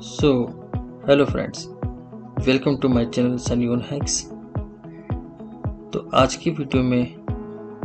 So hello friends, welcome to my channel Sunny on hacks. तो आज की वीडियो में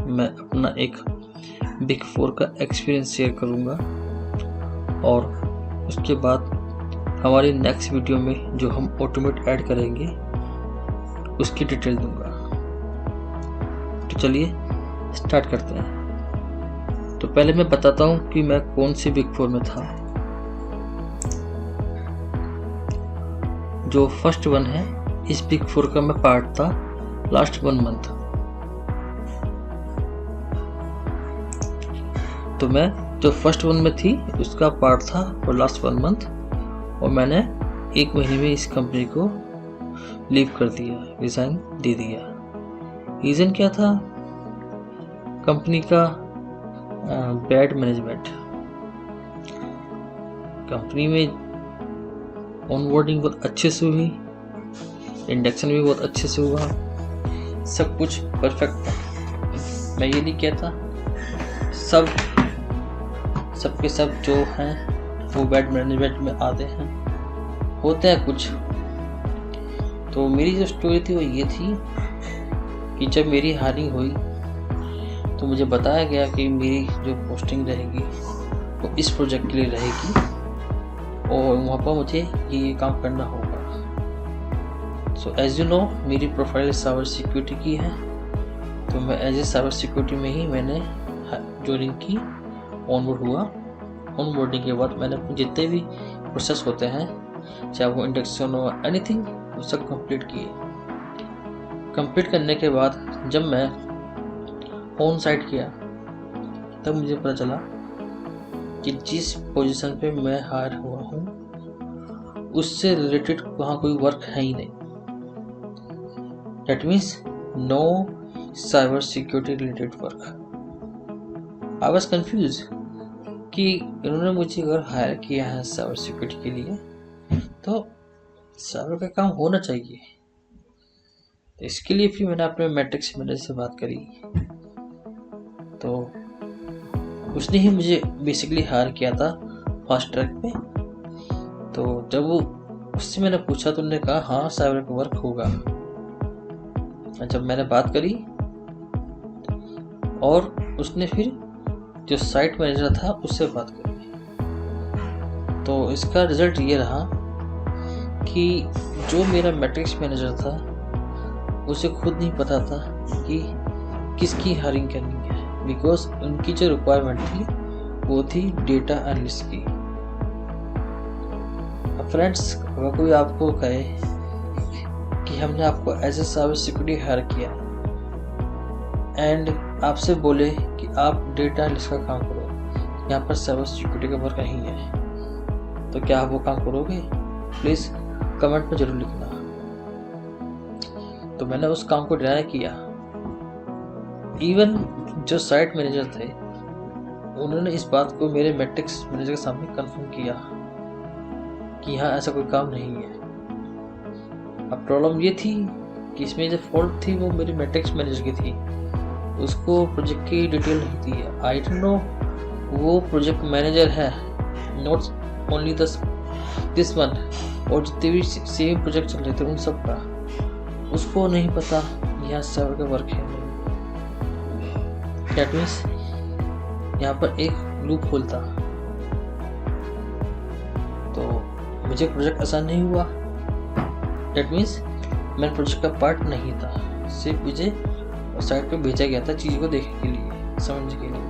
मैं अपना एक बिग 4 का एक्सपीरियंस शेयर करूंगा और उसके बाद हमारी नेक्स्ट वीडियो में जो हम ऑटोमेट ऐड करेंगे उसकी डिटेल दूंगा। तो चलिए स्टार्ट करते हैं। तो पहले मैं बताता हूं कि मैं कौन सी बिग 4 में था। जो फर्स्ट वन है, इस बिग 4 का मैं पार्ट था लास्ट 1 मंथ। तो मैं जो फर्स्ट वन में थी उसका पार्ट था और लास्ट 1 मंथ, और मैंने 1 महीने में इस कंपनी को लीव कर दिया, रिजाइन दे दिया। रीज़न क्या था? कंपनी का बैड मैनेजमेंट। कंपनी में ऑनबोर्डिंग बहुत अच्छे से हुई, इंडक्शन भी बहुत अच्छे से हुआ, सब कुछ परफेक्ट था। मैं ये नहीं कहता सबके सब जो हैं वो बैड मैनेजमेंट में आते हैं, होते हैं कुछ। तो मेरी जो स्टोरी थी वो ये थी कि जब मेरी हायरिंग हुई तो मुझे बताया गया कि मेरी जो पोस्टिंग रहेगी वो इस प्रोजेक्ट के लिए रहेगी और वहाँ पर मुझे ये काम करना होगा। सो एज यू नो, मेरी प्रोफाइल साइबर सिक्योरिटी की है, तो मैं एज ए साइबर सिक्योरिटी में ही मैंने ज्वाइनिंग की, ऑनबोर्ड हुआ। ऑनबोर्डिंग के बाद मैंने जितने भी प्रोसेस होते हैं, चाहे वो इंडक्शन हो एनीथिंग, वो सब कंप्लीट किए। कंप्लीट करने के बाद जब मैं ऑन साइट किया तब मुझे पता चला कि जिस पोजीशन पे मैं हायर हुआ हूँ उससे रिलेटेड वहाँ कोई वर्क है ही नहीं। That means no cyber security related work. I was confuse कि इन्होंने मुझे अगर हायर किया है साइबर सिक्योरिटी के लिए तो साइबर का काम होना चाहिए। तो इसके लिए फिर मैंने अपने मैट्रिक्स मैनेजर से बात करी, तो उसने ही मुझे बेसिकली हायर किया था फास्ट ट्रैक पे। तो जब वो उससे मैंने पूछा तो उन्होंने कहा हाँ साइबर का वर्क होगा। जब मैंने बात करी और उसने फिर जो साइट मैनेजर था उससे बात करी, तो इसका रिजल्ट ये रहा कि जो मेरा मैट्रिक्स मैनेजर था उसे खुद नहीं पता था कि किसकी हायरिंग करनी है, बिकॉज उनकी जो रिक्वायरमेंट थी वो थी डेटा एनालिस्ट की। अब फ्रेंड्स, अगर कोई आपको कहे कि हमने आपको as a cyber security hire किया एंड आपसे बोले कि आप डेटा एनालिस्ट का काम करो, यहाँ पर साइबर सिक्योरिटी का वर्क नहीं है, तो क्या आप वो काम करोगे? प्लीज़ कमेंट में जरूर लिखना। तो मैंने उस काम को डिनाई किया। इवन जो साइट मैनेजर थे उन्होंने इस बात को मेरे मैट्रिक्स मैनेजर के सामने कंफर्म किया कि यहाँ ऐसा कोई काम नहीं है। अब प्रॉब्लम ये थी कि इसमें जो फॉल्ट थी वो मेरे मैट्रिक्स मैनेजर की थी, उसको प्रोजेक्ट की डिटेल नहीं थी। आई डोंट नो, वो प्रोजेक्ट मैनेजर है, नॉट ओनली दिस वन, और जितने भी सेम प्रोजेक्ट चल रहे थे उन सब का उसको नहीं पता यहाँ सर्वर का वर्क है। दैट मीन्स यहाँ पर एक लूप होल था। तो मुझे प्रोजेक्ट आसान नहीं हुआ। दैट मीन्स मैं प्रोजेक्ट का पार्ट नहीं था, सिर्फ मुझे साइट पे भेजा गया था चीज़ को देखने के लिए, समझने के लिए।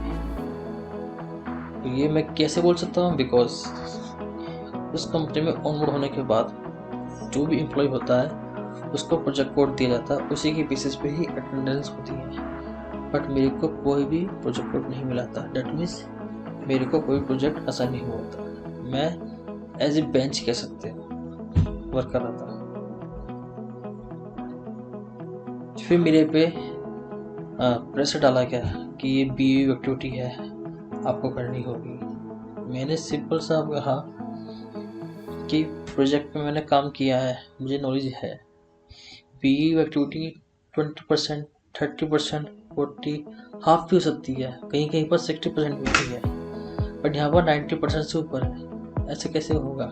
तो ये मैं कैसे बोल सकता हूँ? बिकॉज उस कंपनी में ऑनबोर्ड होने के बाद जो भी एम्प्लॉय होता है उसको प्रोजेक्ट कोड दिया जाता है, उसी के बेसिस पे ही अटेंडेंस होती है। बट मेरे को कोई भी प्रोजेक्ट कोड नहीं मिला था। डेट मीन्स मेरे को कोई प्रोजेक्ट आसान नहीं हुआ था। मैं एज ए बेंच कह सकते हो वर्क कर रहा था। फिर मेरे पे प्रेशर डाला गया कि ये BAU एक्टिविटी है, आपको करनी होगी। मैंने सिंपल सा कहा कि प्रोजेक्ट में मैंने काम किया है, मुझे नॉलेज है। BAU एक्टिविटी 20%, 30%, 40, हाफ भी हो सकती है, कहीं कहीं पर 60% भी होती है, बट यहाँ पर 90% से ऊपर है। ऐसे कैसे होगा?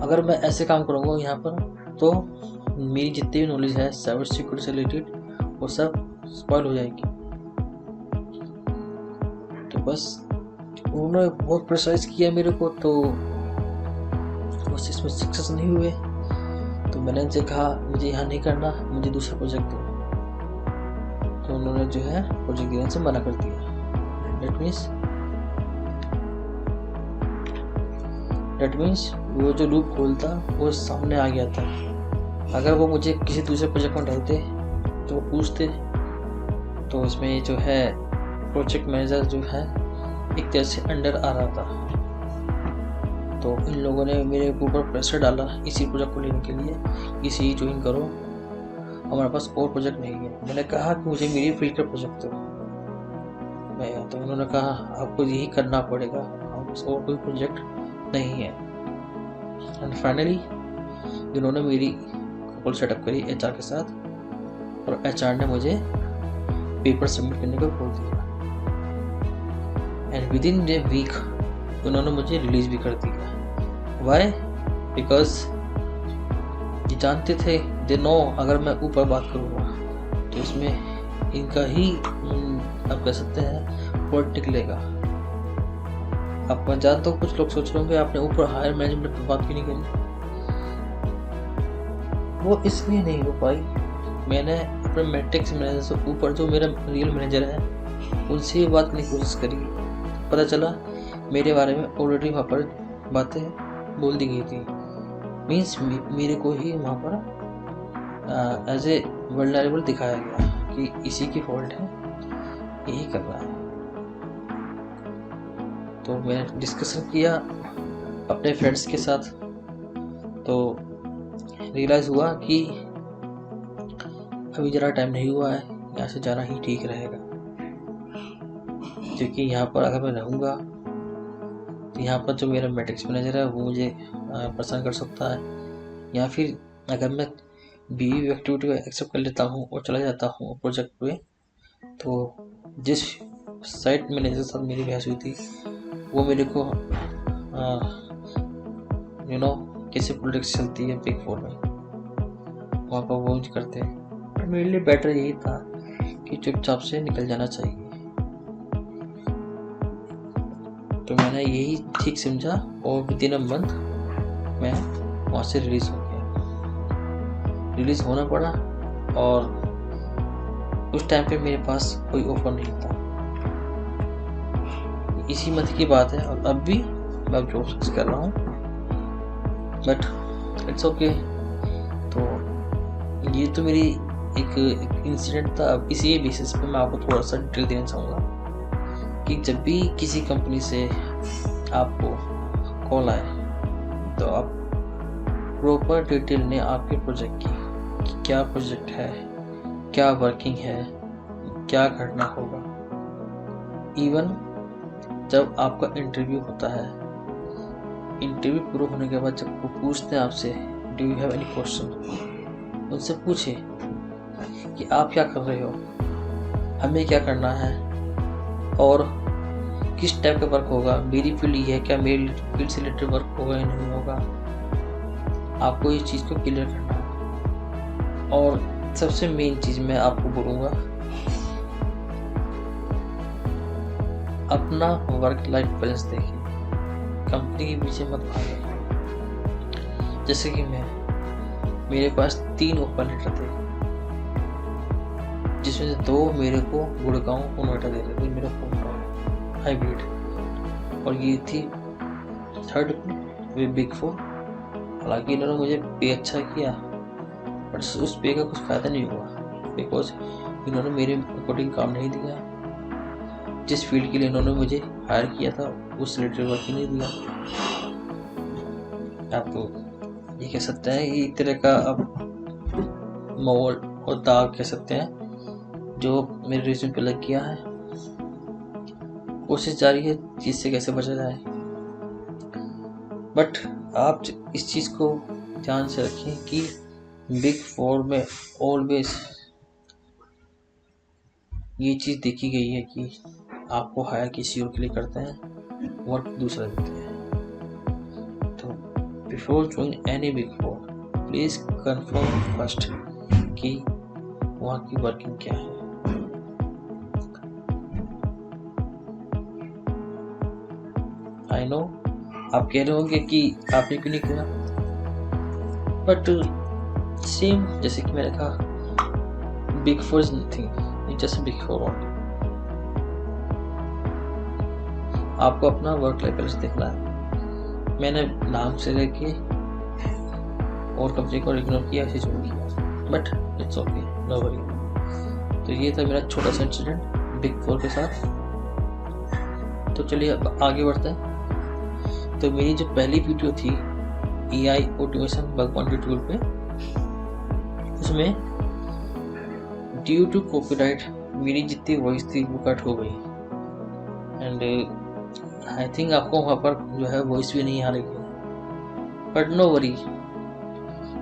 अगर मैं ऐसे काम करूँगा यहाँ पर तो मेरी जितनी भी नॉलेज है साइबर सिक्योरिटी से रिलेटेड वो सब स्पॉइल हो जाएगी। तो बस उन्होंने बहुत प्रेशराइज किया मेरे को, तो बस इसमें सक्सेस नहीं हुए। तो मैंने उनसे कहा मुझे यहाँ नहीं करना, मुझे दूसरा प्रोजेक्ट दो। तो उन्होंने जो है प्रोजेक्ट देने से मना कर दिया। डेट मीन्स वो जो लूप होल था वो सामने आ गया था। अगर वो मुझे किसी दूसरे प्रोजेक्ट में डालते तो पूछते, तो इसमें जो है प्रोजेक्ट मैनेजर जो है एक तरह से अंडर आ रहा था। तो इन लोगों ने मेरे ऊपर प्रेशर डाला इसी प्रोजेक्ट को लेने के लिए, इसी ज्वाइन करो, हमारे पास और प्रोजेक्ट नहीं है। मैंने कहा कि मुझे मेरी फील्ड का प्रोजेक्ट दो। तो उन्होंने कहा आपको यही करना पड़ेगा, और कोई प्रोजेक्ट नहीं है। एंड फाइनली इन्होंने मेरी कॉल सेटअप करी एचआर के साथ, और एचआर ने मुझे पेपर सबमिट करने को बोल दिया। And within a week उन्होंने मुझे रिलीज भी कर दिया। वाई? बिकॉज ये जानते थे, दे नो अगर मैं ऊपर बात करूँगा तो इसमें इनका ही आप कह सकते हैं फॉल्ट निकलेगा। आप मैं जानता हूँ कुछ लोग सोच रहे होंगे आपने ऊपर हायर मैनेजमेंट पर बात क्यों नहीं करी। वो इसलिए नहीं हो पाई, मैंने अपने मैट्रिक्स मैनेजर से ऊपर जो मेरा रियल मैनेजर है उनसे भी बात करने की कोशिश करी। पता चला मेरे बारे में ऑलरेडी वहाँ पर बातें बोल दी गई थी। मीन्स मेरे को ही वहाँ पर एज ए वल्नरेबल दिखाया गया कि इसी की फॉल्ट है, यही कर रहा है। तो मैंने डिस्कशन किया अपने फ्रेंड्स के साथ, तो रियलाइज़ हुआ कि अभी ज़रा टाइम नहीं हुआ है, यहाँ से जाना ही ठीक रहेगा। क्योंकि यहाँ पर अगर मैं रहूँगा तो यहाँ पर जो मेरा मैट्रिक्स मैनेजर है वो मुझे परेशान कर सकता है, या फिर अगर मैं बीवी एक्टिविटी एक्सेप्ट कर लेता हूँ और चला जाता हूँ प्रोजेक्ट पे, तो जिस साइट मैनेजर के साथ मेरी बहस हुई थी वो मेरे को कैसे पॉलिटिक्स चलती है बिग फोर में, वहाँ पर वो करते हैं। मेरे लिए बेटर यही था कि चुपचाप से निकल जाना चाहिए। तो मैंने यही ठीक समझा और विद इन अ मंथ मैं वहाँ से रिलीज़ हो गया। रिलीज़ होना पड़ा, और उस टाइम पे मेरे पास कोई ऑफर नहीं था। इसी मंथ की बात है, और अब भी मैं जॉब सर्च कर रहा हूँ, बट इट्स ओके। तो ये तो मेरी एक इंसिडेंट था। अब इसी बेसिस पे मैं आपको थोड़ा सा डिटेल देना चाहूँगा कि जब भी किसी कंपनी से आपको कॉल आए तो आप प्रॉपर डिटेल में आपके प्रोजेक्ट की क्या प्रोजेक्ट है, क्या वर्किंग है, क्या करना होगा। इवन जब आपका इंटरव्यू होता है, इंटरव्यू पूरा होने के बाद जब वो पूछते हैं आपसे do you have any question, उनसे पूछे कि आप क्या कर रहे हो, हमें क्या करना है, और किस टाइप का वर्क होगा, मेरी फील्ड ये है क्या, मेरी फील्ड से रिलेटेड वर्क होगा या नहीं होगा। आपको इस चीज़ को क्लियर करना है। और सबसे मेन चीज़ मैं आपको बोलूँगा, अपना वर्क लाइफ बैलेंस देखिए, कंपनी के पीछे मत भागे। जैसे कि मेरे पास 3 ओपन लेटर थे, जिसमें से 2 मेरे को गुड़गांव नोएडा दे रहे थे, मेरा होम टाउन हाइब्रिड, और ये थी 3rd वे बिग फोर। हालांकि इन्होंने मुझे पे अच्छा किया, बट उस पे का कुछ फ़ायदा नहीं हुआ, बिकॉज इन्होंने मेरे अकॉर्डिंग काम नहीं दिया। जिस फील्ड के लिए इन्होंने मुझे हायर किया था उस रिलेटेड वर्क ही नहीं दिया। आप तो ये कह सकते हैं कि एक तरह का अब मोल और दाग कह सकते हैं जो मेरे रिज्यूम पे लग गया है। कोशिश जारी है चीज़ से कैसे बचा जाए, बट आप इस चीज़ को ध्यान से रखें कि बिग फोर में ऑलवेज ये चीज़ देखी गई है कि आपको हायर किसी और के लिए करते हैं, वर्क दूसरा देते हैं। तो before joining any big four please confirm first कि वहाँ की वर्किंग क्या है। आई नो आप कह रहे होंगे कि आपने क्यों नहीं किया, बट सेम जैसे कि मैंने कहा, big four is nothing, it's just big four only. आपको अपना वर्क लाइफ बैलेंस देखना है। मैंने नाम से लेके और कंपनी को इग्नोर किया, ऐसे छोड़ किया, but it's okay, no worry. तो ये था मेरा छोटा सा इंसिडेंट बिग फोर के साथ। तो चलिए अब आगे बढ़ते हैं। तो मेरी जो पहली वीडियो थी AI automation bug bounty tool पे, उसमें ड्यू टू कॉपीराइट मेरी जितनी वॉइस थी वो कट हो गई, एंड आई थिंक आपको वहाँ पर जो है वॉइस भी नहीं आ रही है, बट नो वरी।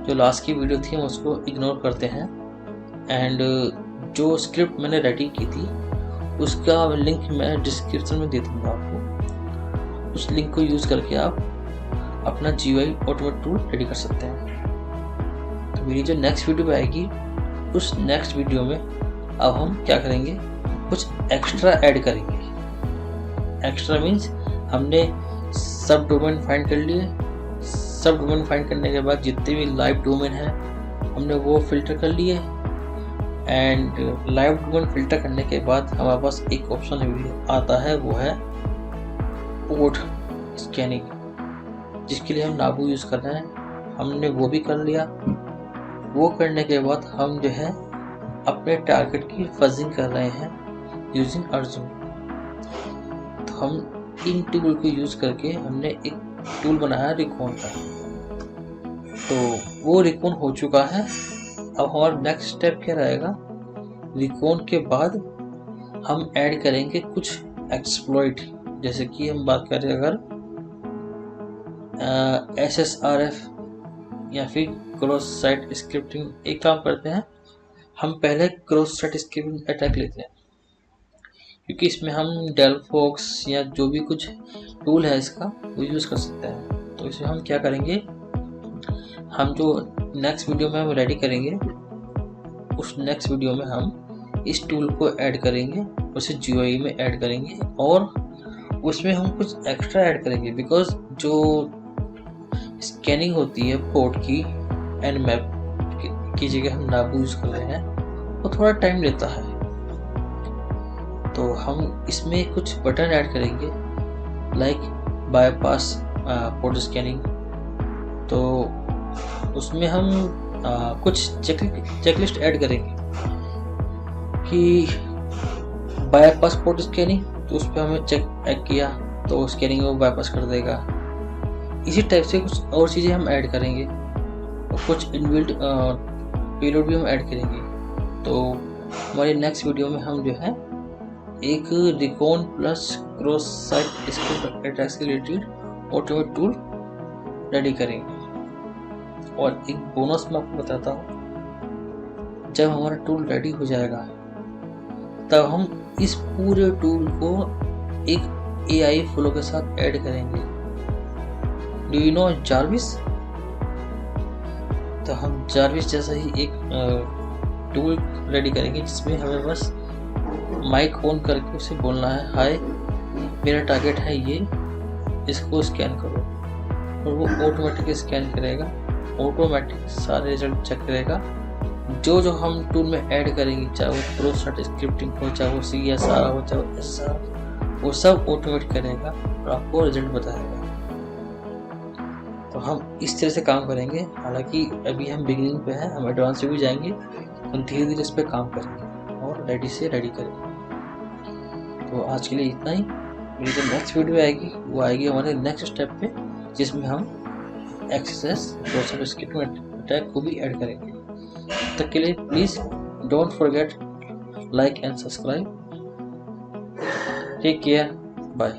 जो लास्ट की वीडियो थी हम उसको इग्नोर करते हैं, एंड जो स्क्रिप्ट मैंने रेडी की थी उसका लिंक मैं डिस्क्रिप्शन में दे दूँगा आपको। उस लिंक को यूज़ करके आप अपना GUI ऑटोमेट टूल रेडी कर सकते हैं। तो मेरी जो नेक्स्ट वीडियो आएगी, उस नेक्स्ट वीडियो में अब हम क्या करेंगे, कुछ एक्स्ट्रा ऐड करेंगे। एक्स्ट्रा मीन्स हमने सब डोमेन फाइंड कर लिए। सब डोमेन फाइंड करने के बाद जितने भी लाइव डोमेन है हमने वो फिल्टर कर लिए, एंड लाइव डोमेन फिल्टर करने के बाद हमारे पास एक ऑप्शन आता है, वो है पोर्ट स्कैनिंग, जिसके लिए हम नाबू यूज़ कर रहे हैं। हमने वो भी कर लिया। वो करने के बाद हम जो है अपने टारगेट की फजिंग कर रहे हैं यूजिंग अर्जुन। तो हम इन टूल को यूज़ करके हमने एक टूल बनाया रिकॉन का। तो वो रिकॉन हो चुका है। अब हमारा नेक्स्ट स्टेप क्या रहेगा, रिकॉन के बाद हम ऐड करेंगे कुछ एक्सप्लॉइट। जैसे कि हम बात करें अगर SSRF या फिर क्रॉस साइट स्क्रिप्टिंग, एक काम करते हैं, हम पहले क्रॉस साइट स्क्रिप्टिंग अटैक लेते हैं, क्योंकि इसमें हम डेलफॉक्स या जो भी कुछ टूल है इसका वो यूज़ कर सकते हैं। तो इसे हम क्या करेंगे, हम जो नेक्स्ट वीडियो में हम रेडी करेंगे, उस नेक्स्ट वीडियो में हम इस टूल को ऐड करेंगे, उसे GUI में ऐड करेंगे, और उसमें हम कुछ एक्स्ट्रा ऐड करेंगे। बिकॉज जो स्कैनिंग होती है पोर्ट की एंड मैप की जगह हम नाबू यूज़ कर रहे हैं, वो थोड़ा टाइम लेता है। तो हम इसमें कुछ बटन ऐड करेंगे, लाइक बाईपास पोर्ट स्कैनिंग। तो उसमें हम कुछ चेकलिस्ट ऐड करेंगे कि बाईपास पोर्ट स्कैनिंग, तो उस पर हमें चेक ऐड किया तो स्कैनिंग वो बाईपास कर देगा। इसी टाइप से कुछ और चीज़ें हम ऐड करेंगे, और कुछ इनबिल्ट पेलोड भी हम ऐड करेंगे। तो हमारे नेक्स्ट वीडियो में हम जो है एक recon plus cross site script attacks के रिलेटेड ऑटोमेट टूल रेडी करेंगे। और एक बोनस मैं आपको बताता हूँ, जब हमारा टूल रेडी हो जाएगा तब हम इस पूरे टूल को एक AI फ्लो के साथ ऐड करेंगे। Do you know Jarvis? तो हम जार्विस जैसा ही एक टूल रेडी करेंगे, जिसमें हमें बस माइक ऑन करके उसे बोलना है, हाय मेरा टारगेट है ये, इसको स्कैन करो, और वो ऑटोमेटिक स्कैन करेगा, ऑटोमेटिक सारे रिजल्ट चेक करेगा। जो जो हम टूल में ऐड करेंगे, चाहे वो क्रॉस साइट स्क्रिप्टिंग हो, चाहे वो CSR हो, चाहे वो SR, वो सब ऑटोमेट करेगा और आपको रिजल्ट बताएगा। तो हम इस तरह से काम करेंगे। हालांकि अभी हम बिगिनिंग पे हैं, हम एडवांस में भी जाएंगे, हम धीरे धीरे इस पर काम करेंगे और रेडी से रेडी करेंगे। तो आज के लिए इतना ही। मेरी जो नेक्स्ट वीडियो आएगी वो आएगी हमारे नेक्स्ट स्टेप पे, जिसमें हम एक्सेस क्रॉस स्क्रिप्टिंग अटैक को भी ऐड करेंगे। तब के लिए please don't forget like and subscribe. Take care, bye.